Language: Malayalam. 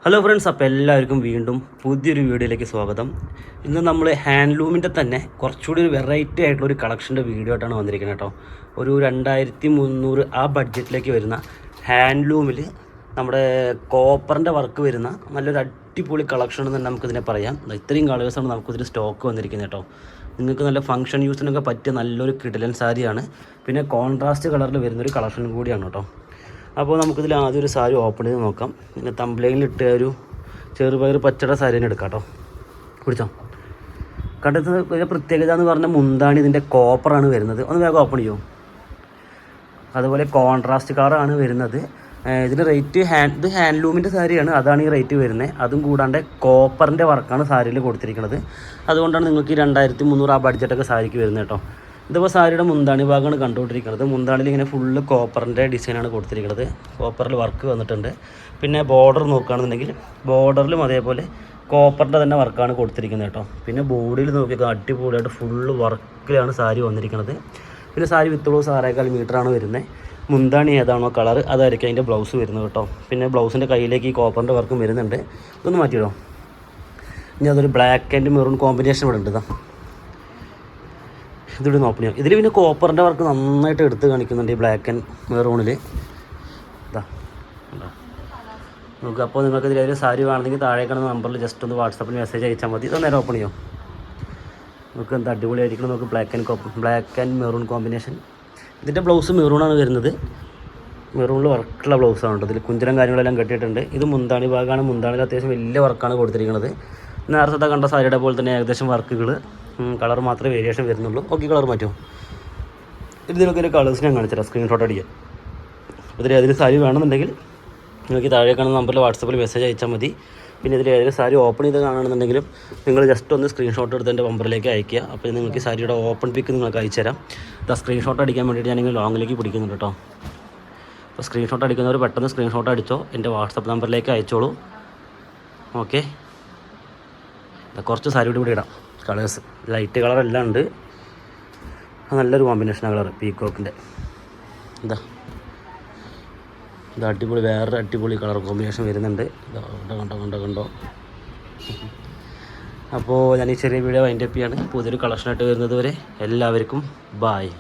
ഹലോ ഫ്രണ്ട്സ്, അപ്പോൾ എല്ലാവർക്കും വീണ്ടും പുതിയൊരു വീഡിയോയിലേക്ക് സ്വാഗതം. ഇന്ന് നമ്മൾ ഹാൻഡ്ലൂമിൻ്റെ തന്നെ കുറച്ചുകൂടി ഒരു വെറൈറ്റി ആയിട്ടുള്ളൊരു കളക്ഷൻ്റെ വീഡിയോ ആയിട്ടാണ് വന്നിരിക്കുന്നത് കേട്ടോ. ഒരു 2300 ആ ബഡ്ജറ്റിലേക്ക് വരുന്ന ഹാൻഡ്ലൂമിൽ നമ്മുടെ കോപ്പറിൻ്റെ വർക്ക് വരുന്ന നല്ലൊരു അടിപൊളി കളക്ഷൻ എന്ന് തന്നെ നമുക്കിതിനെ പറയാം. ഇത്രയും കളേഴ്സാണ് നമുക്കിതിൽ സ്റ്റോക്ക് വന്നിരിക്കുന്നത് കേട്ടോ. നിങ്ങൾക്ക് നല്ല ഫംഗ്ഷൻ യൂസിനൊക്കെ പറ്റിയ നല്ലൊരു കിടിലൻ സാരിയാണ്. പിന്നെ കോൺട്രാസ്റ്റ് കളറിൽ വരുന്നൊരു കളക്ഷനും കൂടിയാണ് കേട്ടോ. അപ്പോൾ നമുക്കിതിൽ ആദ്യം ഒരു സാരി ഓപ്പൺ ചെയ്ത് നോക്കാം. പിന്നെ തമ്പ്ലൈനിലിട്ട് ഒരു ചെറുപയർ പച്ചട സാരി തന്നെ എടുക്കാം കേട്ടോ. പിടിച്ചോ. കണ്ടത് ഒരു പ്രത്യേകത എന്ന് പറഞ്ഞാൽ മുന്താണി ഇതിൻ്റെ കോപ്പറാണ് വരുന്നത്. ഒന്ന് വേഗം ഓപ്പൺ ചെയ്യുമോ. അതുപോലെ കോൺട്രാസ്റ്റ് കളറാണ് വരുന്നത്. ഇതിന് റേറ്റ് ഇത് ഹാൻഡ്ലൂമിൻ്റെ സാരിയാണ്, അതാണ് ഈ റേറ്റ് വരുന്നത്. അതും കൂടാണ്ട് കോപ്പറിൻ്റെ വർക്കാണ് സാരിയിൽ കൊടുത്തിരിക്കുന്നത്. അതുകൊണ്ടാണ് നിങ്ങൾക്ക് ഈ 2300 ആ ബഡ്ജറ്റൊക്കെ സാരിക്ക് വരുന്നത് കേട്ടോ. ഇതിപ്പോൾ സാരിയുടെ മുന്താണി ഭാഗമാണ് കണ്ടുകൊണ്ടിരിക്കുന്നത്. മുന്താണിയിൽ ഇങ്ങനെ ഫുള്ള് കോപ്പറിൻ്റെ ഡിസൈനാണ് കൊടുത്തിരിക്കുന്നത്. കോപ്പറിൽ വർക്ക് വന്നിട്ടുണ്ട്. പിന്നെ ബോർഡർ നോക്കുകയാണെന്നുണ്ടെങ്കിൽ ബോർഡറിലും അതേപോലെ കോപ്പറിൻ്റെ തന്നെ വർക്കാണ് കൊടുത്തിരിക്കുന്നത് കേട്ടോ. പിന്നെ ബോഡിയിൽ നോക്കിയാൽ അടിപൊളിയായിട്ട് ഫുള്ള് വർക്കിലാണ് സാരി വന്നിരിക്കുന്നത്. പിന്നെ സാരി വിത്ത് ബ്ലൗസ് 6.25 മീറ്ററാണ് വരുന്നത്. മുന്താണി ഏതാണോ കളർ അതായിരിക്കും അതിൻ്റെ ബ്ലൗസ് വരുന്നത് കേട്ടോ. പിന്നെ ബ്ലൗസിൻ്റെ കയ്യിലേക്ക് ഈ കോപ്പറിൻ്റെ വർക്കും വരുന്നുണ്ട്. ഇതൊന്ന് മാറ്റിയിടോ. ഇനി അതൊരു ബ്ലാക്ക് ആൻഡ് മെറൂൺ കോമ്പിനേഷൻ ഇവിടെ ഉണ്ട്. ഇതിവിടെ ഓപ്പൺ ചെയ്യാം. ഇതിൽ പിന്നെ കോപ്പറിൻ്റെ വർക്ക് നന്നായിട്ട് എടുത്ത് കാണിക്കുന്നുണ്ട് ഈ ബ്ലാക്ക് ആൻഡ് മെറൂണിൽ. ഇതാ നോക്കുക. അപ്പോൾ നിങ്ങൾക്ക് ഇതിൽ സാരി വേണമെങ്കിൽ താഴെ കാണുന്ന നമ്പറിൽ ജസ്റ്റ് ഒന്ന് വാട്സാപ്പിൽ മെസ്സേജ് അയച്ചാൽ മതി. ഇതൊന്ന് നേരെ ഓപ്പൺ ചെയ്യാം. നമുക്ക് എന്താ അടിപൊളിയായിരിക്കണം. നമുക്ക് ബ്ലാക്ക് ആൻഡ് മെറൂൺ കോമ്പിനേഷൻ. ഇതിൻ്റെ ബ്ലൗസ് മെറൂണാണ് വരുന്നത്. മെറൂണിൽ വർക്കുള്ള ബ്ലൗസാണ് കേട്ടോ. ഇതിൽ കുഞ്ചരം കാര്യങ്ങളെല്ലാം കെട്ടിയിട്ടുണ്ട്. ഇത് മുന്താണി ഭാഗമാണ്. മുന്താണിയിൽ അത്യാവശ്യം വലിയ വർക്കാണ് കൊടുത്തിരിക്കുന്നത്. നേരത്തെ കണ്ട സാരിയുടെ പോലെ തന്നെ ഏകദേശം വർക്കുകൾ, കളർ മാത്രമേ വേരിയേഷൻ വരുന്നുള്ളൂ. ഓക്കെ, കളർ മാറ്റുമോ. ഇതിനൊക്കെ ഒരു കളേഴ്സ് ഞാൻ കാണിച്ചുതരാം. സ്ക്രീൻഷോട്ട് അടിക്കുക. ഇതിൽ ഏതെങ്കിലും സാരി വേണമെന്നുണ്ടെങ്കിൽ നിങ്ങൾക്ക് താഴെ കാണുന്ന നമ്പറിൽ വാട്സാപ്പിൽ മെസ്സേജ് അയച്ചാൽ മതി. പിന്നെ ഇതിൽ ഏതെങ്കിലും സാരി ഓപ്പൺ ചെയ്ത് കാണുകയാണെന്നുണ്ടെങ്കിലും നിങ്ങൾ ജസ്റ്റ് ഒന്ന് സ്ക്രീൻഷോട്ട് എടുത്ത് എൻ്റെ നമ്പറിലേക്ക് അയയ്ക്കുക. അപ്പോൾ നിങ്ങൾക്ക് സാരിയുടെ ഓപ്പൺ പിക്ക് നിങ്ങൾക്ക് അയച്ചു തരാം. സ്ക്രീൻഷോട്ട് അടിക്കാൻ വേണ്ടിയിട്ട് ഞാനിങ്ങനെ ലോങ്ങിലേക്ക് പിടിക്കുന്നുണ്ട് കേട്ടോ. അപ്പോൾ സ്ക്രീൻഷോട്ട് അടിക്കുന്നവർ പെട്ടെന്ന് സ്ക്രീൻഷോട്ട് അടിച്ചോ, എൻ്റെ വാട്സാപ്പ് നമ്പറിലേക്ക് അയച്ചോളൂ. ഓക്കെ, കുറച്ച് സാരി കൂടി ഇടാം. കളേഴ്സ് ലൈറ്റ് കളറെല്ലാം ഉണ്ട്. നല്ലൊരു കോമ്പിനേഷനാണ് കളർ പീക്കോക്കിൻ്റെ. ഇത് അടിപൊളി, വേറെ അടിപൊളി കളർ കോമ്പിനേഷൻ വരുന്നുണ്ട്. കണ്ടോ. അപ്പോൾ ഞാൻ ഈ ചെറിയ വീഡിയോ വൈൻഡപ്പ് ചെയ്യാണ്. പുതിയൊരു കളക്ഷനായിട്ട് വരുന്നത് വരെ എല്ലാവർക്കും ബായ്.